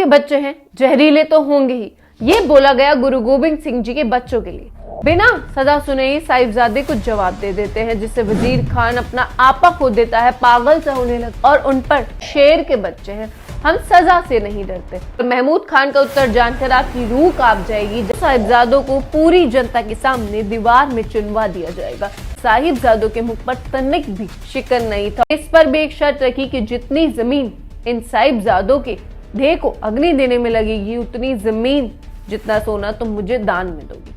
आपके बच्चे हैं, जहरीले तो होंगे ही, ये बोला गया गुरु गोबिंद सिंह जी के बच्चों के लिए। बिना सजा सुने ही साहिबजादे को जवाब दे देते हैं, जिससे वजीर खान अपना आपा खो देता है, पागल सा होने लगता और उन पर शेर के बच्चे हैं, हम सजा से नहीं डरते। तो महमूद खान का उत्तर जानकर आपकी रूह कांप जाएगी। साहिबजादों को पूरी जनता के सामने दीवार में चुनवा दिया जाएगा। साहिबजादों के मुख पर तनिक भी शिकन नहीं था। इस पर भी एक शर्त रखी कि जितनी जमीन इन साहिबजादों के देह को अग्नि देने में लगेगी, उतनी जमीन जितना सोना तुम मुझे दान में दोगी।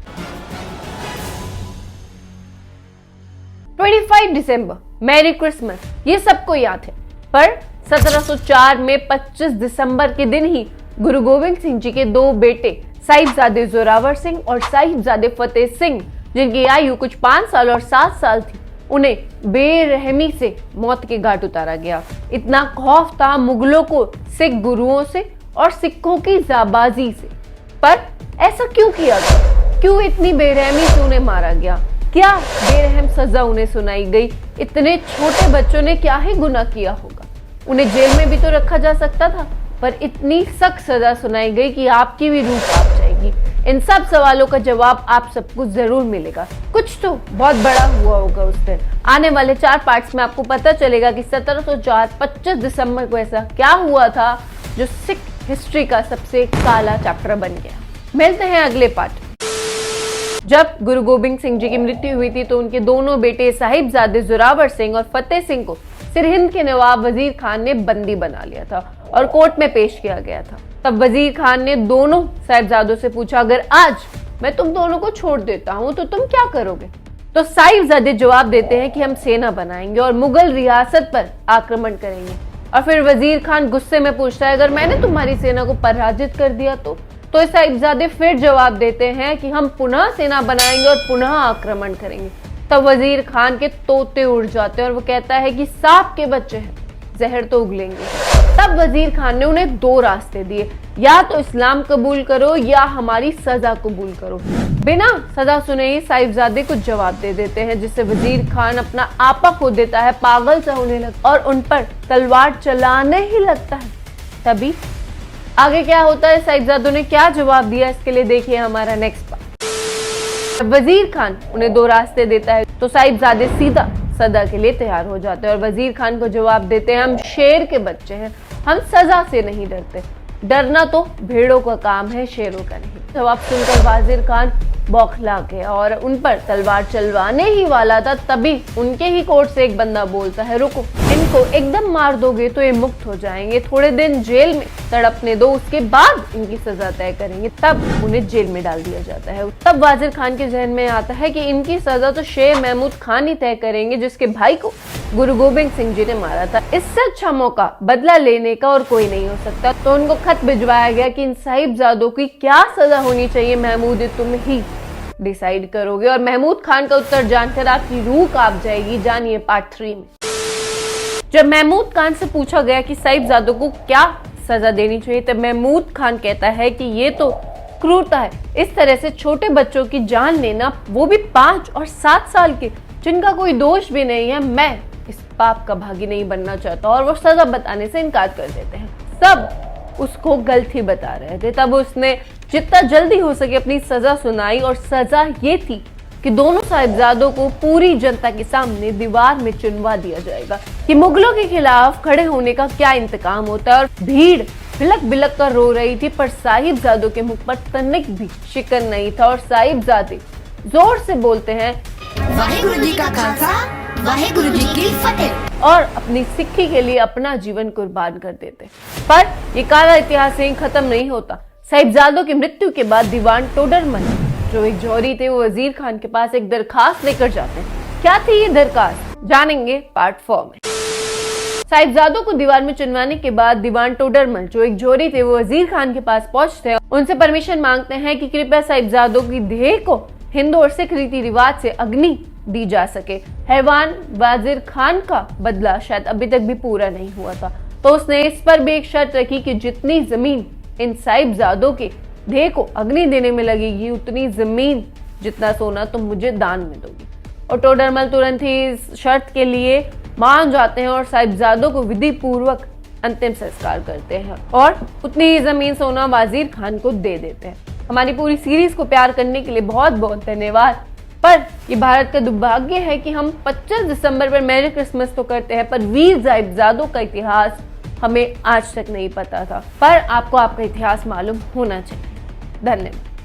25 दिसंबर, मैरी क्रिसमस, ये सबको याद है। पर 1704 में 25 दिसंबर के दिन ही गुरु गोबिंद सिंह जी के दो बेटे साहिबजादे जोरावर सिंह और साहिबजादे फतेह सिंह, जिनकी आयु कुछ 5 साल और 7 साल थी, उन्हें बेरहमी से मौत के घाट उतारा गया। इतना खौफ था मुगलों को सिख गुरुओं से और सिखों की जाबाजी से। पर ऐसा क्यों किया गया? क्यों इतनी बेरहमी से उन्हें मारा गया? क्या बेरहम सजा उन्हें सुनाई गई? इतने छोटे बच्चों ने क्या ही गुनाह किया होगा? उन्हें जेल में भी तो रखा जा सकता था, पर इतनी सख्त सजा सुनाई गई कि आपकी भी रूह कांप जाएगी। इन सब सवालों का जवाब आप सबको जरूर मिलेगा। कुछ तो बहुत बड़ा हुआ होगा उस दिन। आने वाले 4 पार्ट्स में आपको पता चलेगा कि 1704 25 दिसंबर को ऐसा क्या हुआ था जो सिख हिस्ट्री का सबसे काला चैप्टर बन गया। मिलते हैं अगले पार्ट। जब गुरु गोबिंद सिंह जी की मृत्यु हुई थी तो उनके दोनों बेटे साहिबजादे जोरावर सिंह और फतेह सिंह को सिरहिंद के नवाब वजीर खान ने बंदी बना लिया था और कोर्ट में पेश किया गया था। तब वजीर खान ने दोनों साहिबजादों से पूछा, अगर आज मैं तुम दोनों को छोड़ देता हूं तो तुम क्या करोगे? तो साहिबजादे जवाब देते हैं कि हम सेना बनाएंगे और मुगल रियासत पर आक्रमण करेंगे। और फिर वजीर खान गुस्से में पूछता है, अगर मैंने तुम्हारी सेना को पराजित कर दिया तो साहिबजादे फिर जवाब देते हैं कि हम पुनः सेना बनाएंगे और पुनः आक्रमण करेंगे। तब वजीर खान के तोते उड़ जाते हैं और वो कहता है कि सांप के बच्चे हैं, जहर तो उगलेंगे। तब वजीर खान ने उन्हें 2 रास्ते दिए, या तो इस्लाम कबूल करो या हमारी सजा कबूल करो। बिना सजा सुने ही साहिबजादे को जवाब दे देते हैं, जिससे वजीर खान अपना आपा खो देता है, पागल सा होने लगता और उन पर तलवार चलाने ही लगता है। तभी आगे क्या होता है, साहिबजादों ने क्या जवाब दिया, इसके लिए देखिए हमारा नेक्स्ट पार्ट। वजीर खान उन्हें 2 रास्ते देता है तो साहिबजादे सीधा सजा के लिए तैयार हो जाते हैं और वजीर खान को जवाब देते हैं, हम शेर के बच्चे हैं, हम सजा से नहीं डरते। डरना तो भेड़ों का काम है, शेरों का नहीं। जवाब सुनकर वजीर खान बौखला गया और उन पर तलवार चलवाने ही वाला था। तभी उनके ही कोर्ट से एक बंदा बोलता है, रुको, इनको एकदम मार दोगे तो ये मुक्त हो जाएंगे, थोड़े दिन जेल में तड़पने दो, उसके बाद इनकी सजा तय करेंगे। तब उन्हें जेल में डाल दिया जाता है। तब वजीर खान के जहन में आता है कि इनकी सजा तो शेर महमूद खान ही तय करेंगे, जिसके भाई को गुरु गोबिंद सिंह जी ने मारा था। इससे अच्छा मौका बदला लेने का और कोई नहीं हो सकता। तो उनको खत भिजवाया गया कि इन साहिबजादों की क्या सजा होनी चाहिए, महमूद तुम ही डिसाइड करोगे। और महमूद खान का उत्तर जानकर आपकी रूह कांप जाएगी। जानिए पार्ट 3 में। जब महमूद खान से पूछा गया कि साहिबजादों को क्या सजा देनी चाहिए, तब महमूद खान कहता है कि ये तो क्रूरता है, इस तरह से छोटे बच्चों की जान लेना, वो भी 5 और 7 साल के, जिनका कोई दोष भी नहीं है। मैं इस पाप का भागी नहीं बनना चाहता। और वो सजा बताने से इनकार कर देते हैं। सब उसको गलती बता रहे थे। तब उसने जितना जल्दी हो सके अपनी सजा सुनाई और सजा ये थी कि दोनों साहिबजादों को पूरी जनता के सामने दीवार में चुनवा दिया जाएगा कि मुगलों के खिलाफ खड़े होने का क्या इंतकाम होता है। और भीड़ बिलक बिलक कर रो रही थी, पर साहिबजादों के मुख पर तनिक भी शिकन नहीं था और साहिबजादे जोर से बोलते हैं, वाहेगुरु जी का खालसा, वाहेगुरु जी की फतेह, और अपनी सिक्खी के लिए अपना जीवन कुर्बान कर देते। पर ये काला इतिहास यहीं खत्म नहीं होता। साहिबजादों की मृत्यु के बाद दीवान टोडरमल, जो एक जौहरी थे, वो वजीर खान के पास एक दरखास्त लेकर जाते हैं। क्या थी ये दरखास्त, जानेंगे पार्ट 4 में। साहिबजादों को दीवार में चुनवाने के बाद दीवान टोडरमल, जो एक जौहरी थे, वो वजीर खान के पास पहुंचते हैं। उनसे परमिशन मांगते हैं कि कृपया साहिबजादों की देह को हिंदू और सिख रीति रिवाज से अग्नि दी जा सके। हैवान वजीर खान का बदला शायद अभी तक भी पूरा नहीं हुआ था, तो उसने इस पर भी एक शर्त रखी कि जितनी जमीन इन साहिबजादों के देह को अग्नि देने में लगेगी, उतनी जमीन जितना सोना तुम मुझे दान में दोगी। और टोडरमल तुरंत ही इस शर्त के लिए मान जाते हैं और साहिबजादों को विधि पूर्वक अंतिम संस्कार करते हैं और उतनी ही जमीन सोना वजीर खान को दे देते हैं। हमारी पूरी सीरीज को प्यार करने के लिए बहुत बहुत धन्यवाद। पर ये भारत का दुर्भाग्य है कि हम 25 दिसंबर पर मैरी क्रिसमस तो करते हैं, पर वीर साहिबजादों का इतिहास हमें आज तक नहीं पता था। पर आपको आपका इतिहास मालूम होना चाहिए। धन्यवाद।